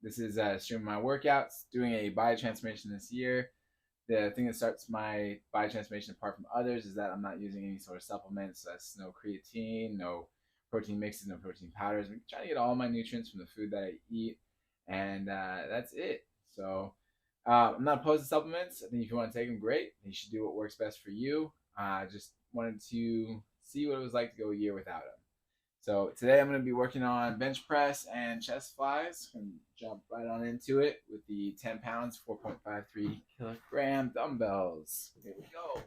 This is streaming my workouts, doing a body transformation this year. The thing that starts my body transformation apart from others is that I'm not using any sort of supplements. That's no creatine, no protein mixes, no protein powders. I'm trying to get all my nutrients from the food that I eat, and that's it. So I'm not opposed to supplements. I think if you want to take them, great. You should do what works best for you. Just wanted to see what it was like to go a year without them. So today I'm going to be working on bench press and chest flies. I'm going to jump right on into it with the 10 pounds, 4.53 kilogram dumbbells. Here we go.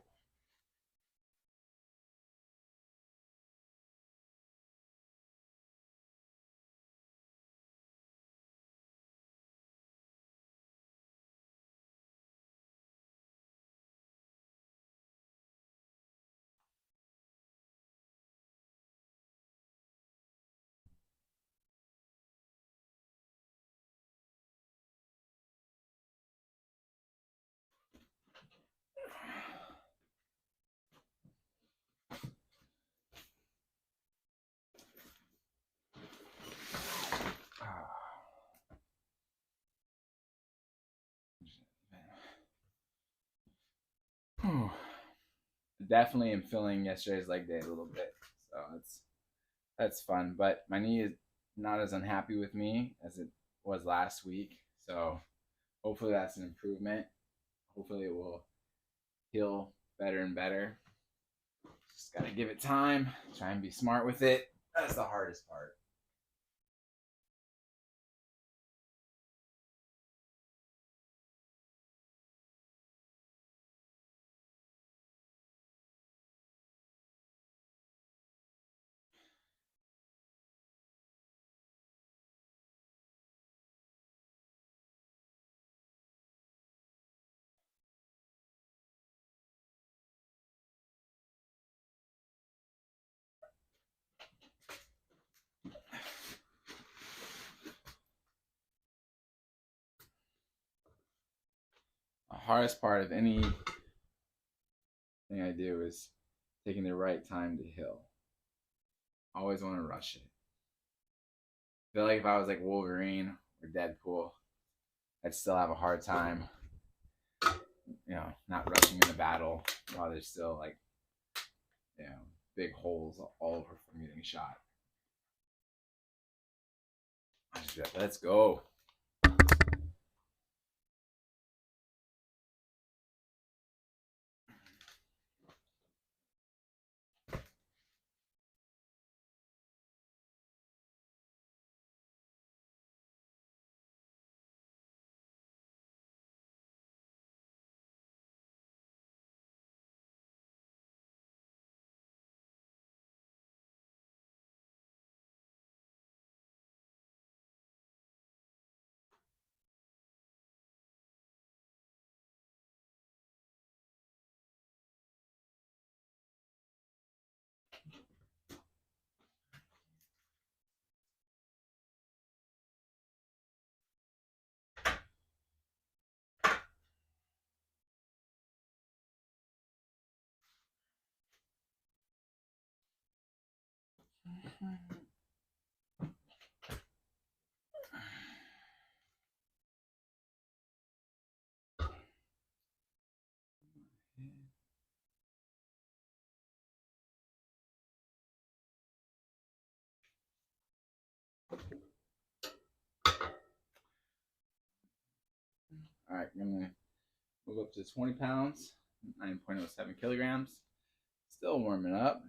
Definitely am feeling yesterday's leg day a little bit, so that's fun. But my knee is not as unhappy with me as it was last week, so hopefully that's an improvement. Hopefully it will heal better and better. Just gotta give it time. Try and be smart with it. That's the hardest part. The hardest part of anything I do is taking the right time to heal. I always want to rush it. I feel like if I was like Wolverine or Deadpool, I'd still have a hard time, not rushing in the battle while there's still like, you know, big holes all over from getting shot. Let's go. All right, I'm gonna move up to 20 pounds, 9.07 kilograms. Still warming up.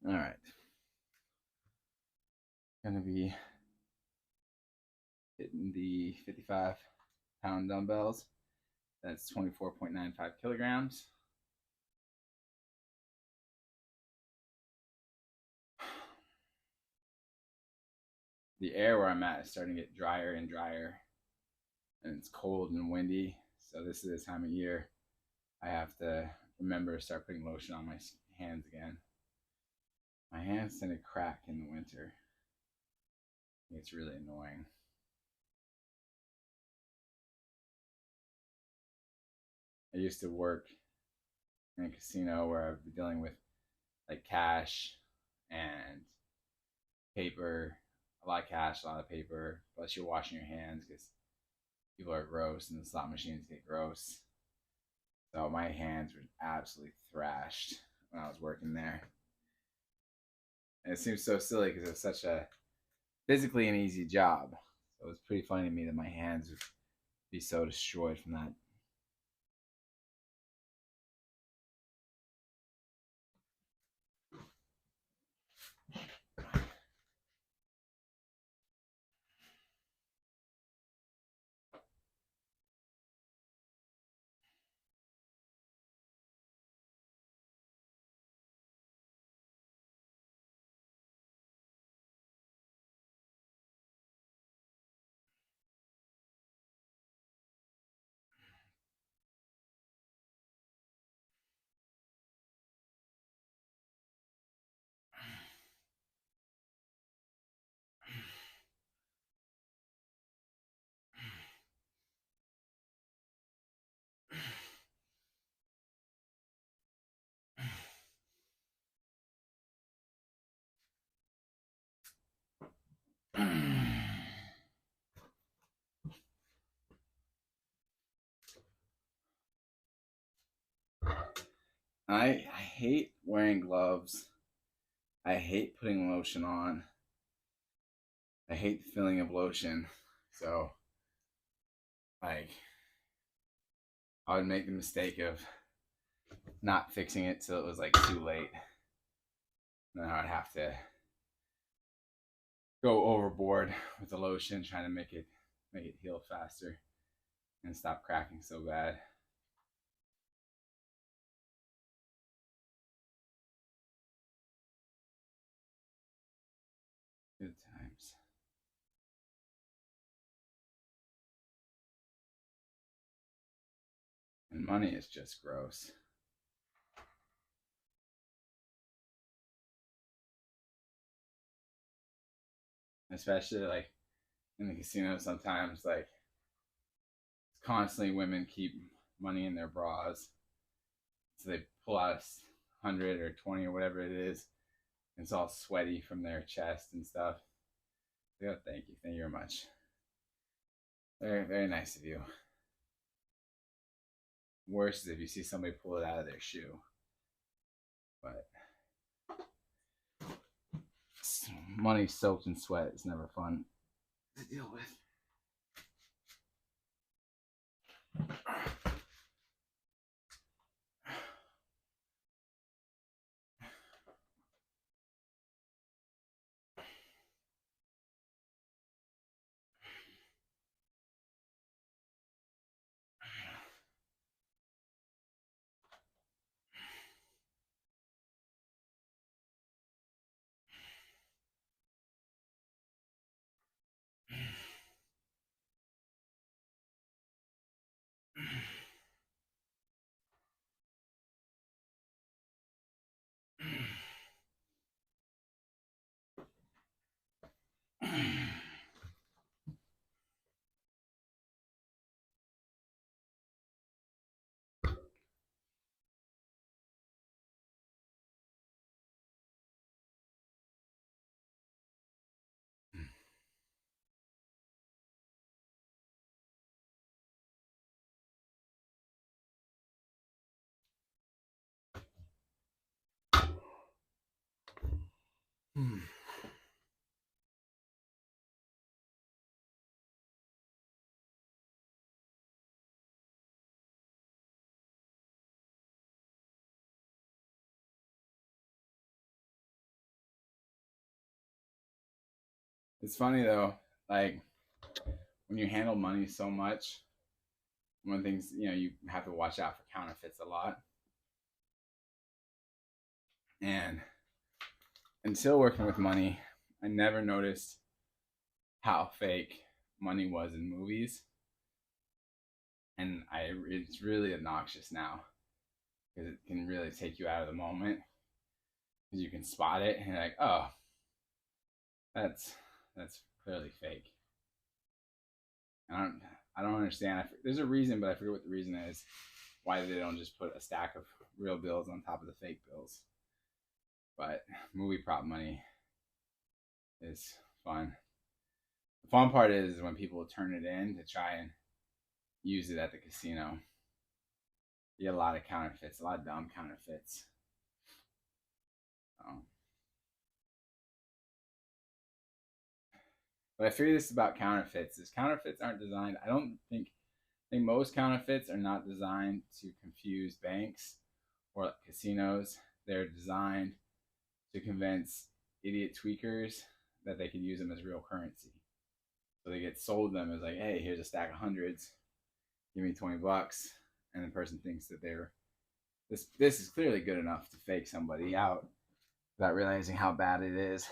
All right. Gonna be hitting the 55-pound dumbbells. That's 24.95 kilograms. The air where I'm at is starting to get drier and drier, and it's cold and windy. So this is the time of year I have to remember to start putting lotion on my hands again. My hands tend to crack in the winter. It's really annoying. I used to work in a casino where I'd be dealing with like cash and paper, a lot of cash, a lot of paper. Plus, you're washing your hands because people are gross and the slot machines get gross. So my hands were absolutely thrashed when I was working there. And it seems so silly because it was such a physically an easy job. So it was pretty funny to me that my hands would be so destroyed from that. I hate wearing gloves. I hate putting lotion on. I hate the feeling of lotion. So, like, I would make the mistake of not fixing it till it was like too late. And then I would have to go overboard with the lotion, trying to make it heal faster and stop cracking so bad. Good times. And money is just gross. Especially like in the casino sometimes, like constantly women keep money in their bras. So they pull out 100 or 20 or whatever it is. And it's all sweaty from their chest and stuff. So, thank you. Thank you very much. Very, very nice of you. Worse is if you see somebody pull it out of their shoe. But money soaked in sweat is never fun to deal with. It's funny though, like when you handle money so much, one of the things you have to watch out for counterfeits a lot. And until working with money, I never noticed how fake money was in movies, and it's really obnoxious now because it can really take you out of the moment because you can spot it and you're like, oh, that's clearly fake. I don't understand. There's a reason, but I forget what the reason is. Why they don't just put a stack of real bills on top of the fake bills? But movie prop money is fun. The fun part is when people turn it in to try and use it at the casino. You get a lot of counterfeits, a lot of dumb counterfeits. But I figured this about counterfeits is counterfeits aren't designed. I think most counterfeits are not designed to confuse banks or casinos. They're designed to convince idiot tweakers that they could use them as real currency. So they get sold them as like, hey, here's a stack of hundreds, give me $20, and the person thinks that this is clearly good enough to fake somebody out without realizing how bad it is.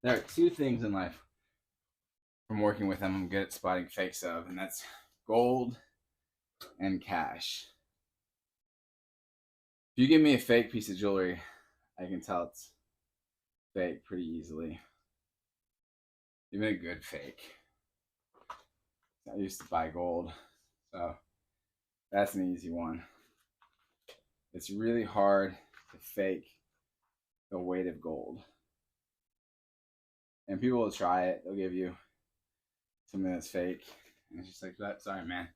There are two things in life from working with them I'm good at spotting fakes of, and that's gold and cash. If you give me a fake piece of jewelry, I can tell it's fake pretty easily. Even a good fake. I used to buy gold, so that's an easy one. It's really hard to fake the weight of gold. And people will try it. They'll give you something that's fake. And it's just like, sorry, man.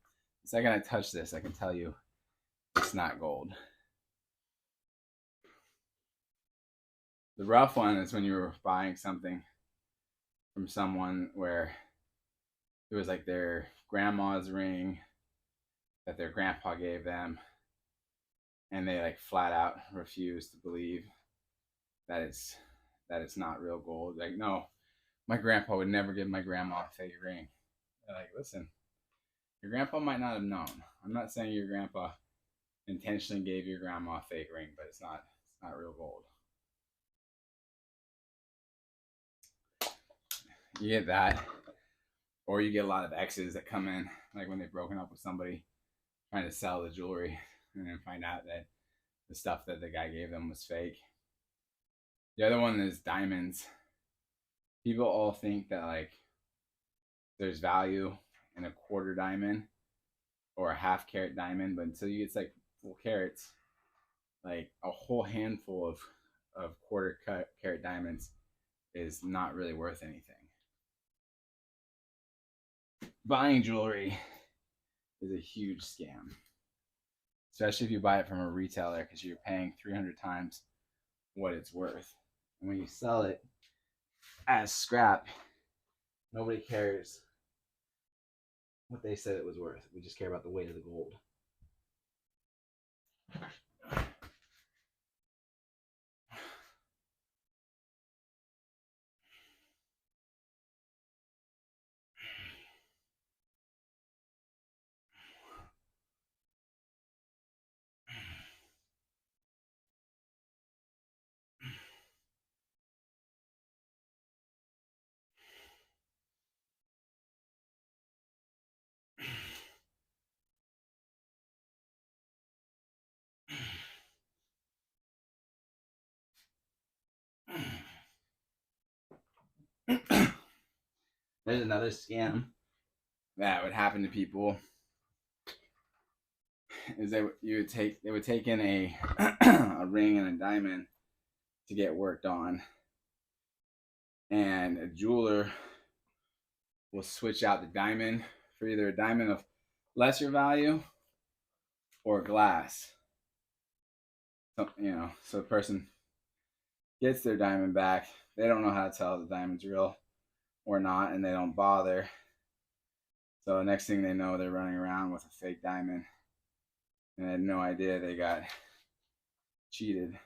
The second I touch this, I can tell you it's not gold. The rough one is when you were buying something from someone where it was like their grandma's ring that their grandpa gave them, and they like flat out refuse to believe that it's not real gold. Like, no, my grandpa would never give my grandma a fake ring. They're like, listen, your grandpa might not have known. I'm not saying your grandpa intentionally gave your grandma a fake ring, but it's not real gold. You get that, or you get a lot of exes that come in, like when they've broken up with somebody, trying to sell the jewelry, and then find out that the stuff that the guy gave them was fake. The other one is diamonds. People all think that like there's value in a quarter diamond or a half carat diamond, but until you get like full carats, like a whole handful of quarter carat diamonds is not really worth anything. Buying jewelry is a huge scam, especially if you buy it from a retailer, because you're paying 300 times what it's worth. And when you sell it as scrap, nobody cares what they said it was worth. We just care about the weight of the gold. There's another scam that would happen to people is they would take in a a ring and a diamond to get worked on, and a jeweler will switch out the diamond for either a diamond of lesser value or glass. So, so the person gets their diamond back. They don't know how to tell if the diamond's real or not, and they don't bother. So the next thing they know, they're running around with a fake diamond, and they had no idea they got cheated.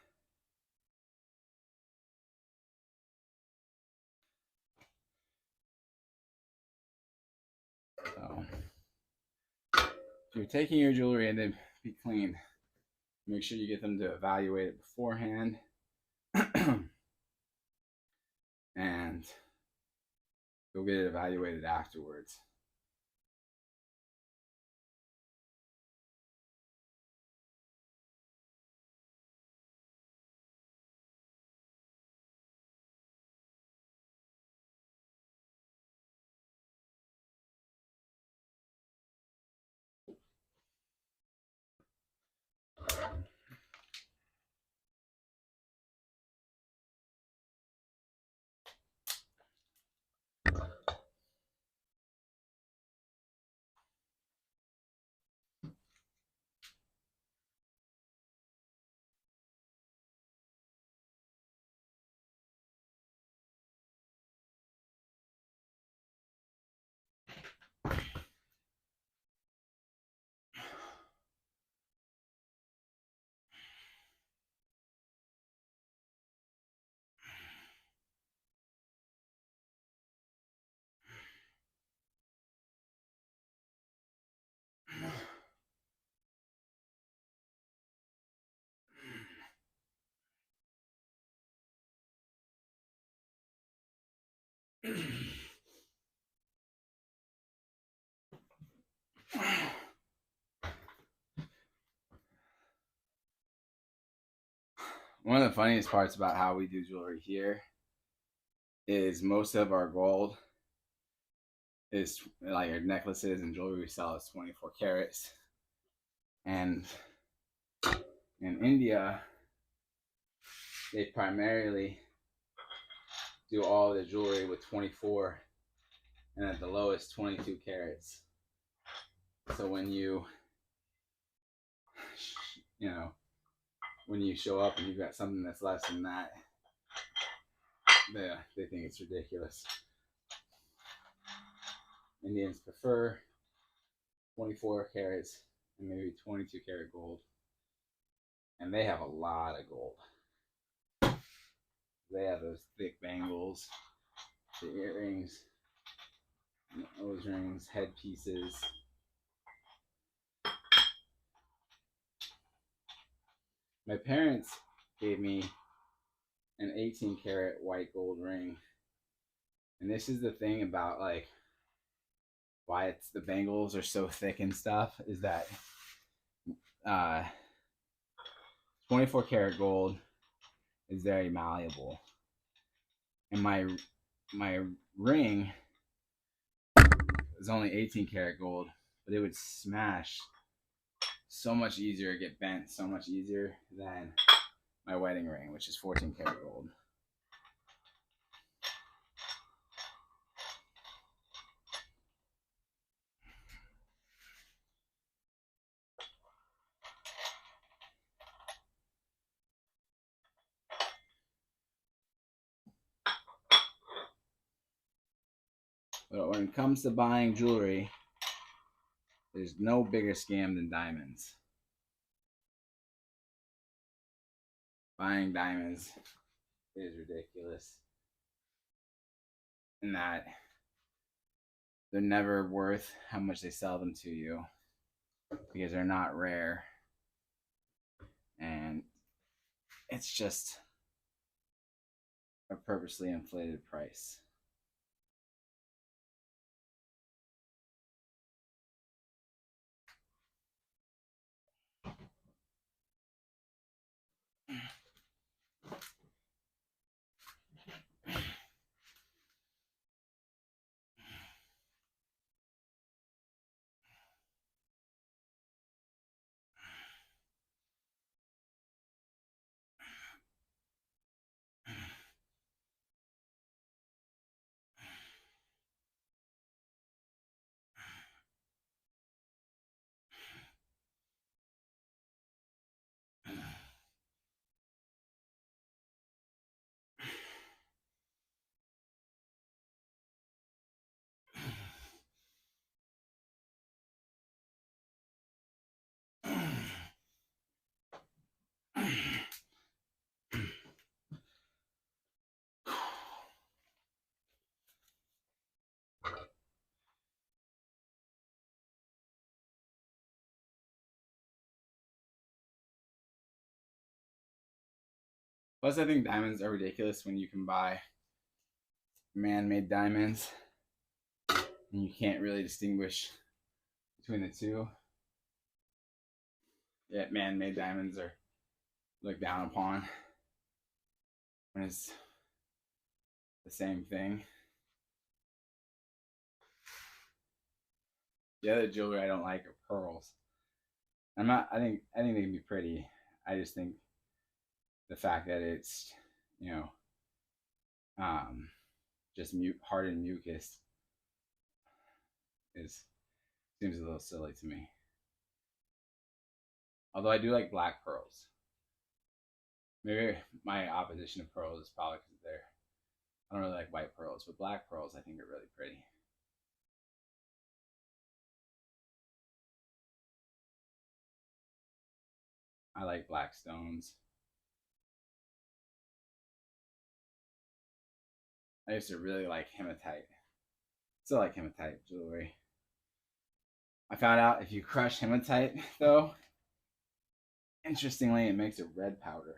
So if you're taking your jewelry in to be cleaned, make sure you get them to evaluate it beforehand. And go get it evaluated afterwards. One of the funniest parts about how we do jewelry here is most of our gold is like our necklaces and jewelry we sell is 24 carats. And in India, they primarily do all the jewelry with 24 and at the lowest 22 carats. So when you when you show up and you've got something that's less than that, they think it's ridiculous. Indians prefer 24 carats and maybe 22 karat gold. And they have a lot of gold. They have those thick bangles, the earrings, nose rings, headpieces. My parents gave me an 18 karat white gold ring. And this is the thing about like why it's the bangles are so thick and stuff is that 24 karat gold is very malleable. And my ring is only 18 karat gold, but it would smash so much easier, get bent so much easier than my wedding ring, which is 14 karat gold. But when it comes to buying jewelry, there's no bigger scam than diamonds. Buying diamonds is ridiculous. In that they're never worth how much they sell them to you because they're not rare. And it's just a purposely inflated price. Plus, I think diamonds are ridiculous when you can buy man-made diamonds and you can't really distinguish between the two. Yet man-made diamonds are looked down upon when it's the same thing. The other jewelry I don't like are pearls. I'm not. I think they can be pretty. I just think the fact that it's, you know, um, just hardened mucus is seems a little silly to me. Although I do like black pearls. Maybe my opposition of pearls is probably because they're. I don't really like white pearls, but black pearls I think are really pretty. I like black stones. I used to really like hematite. Still like hematite jewelry. I found out if you crush hematite, though, interestingly, it makes a red powder.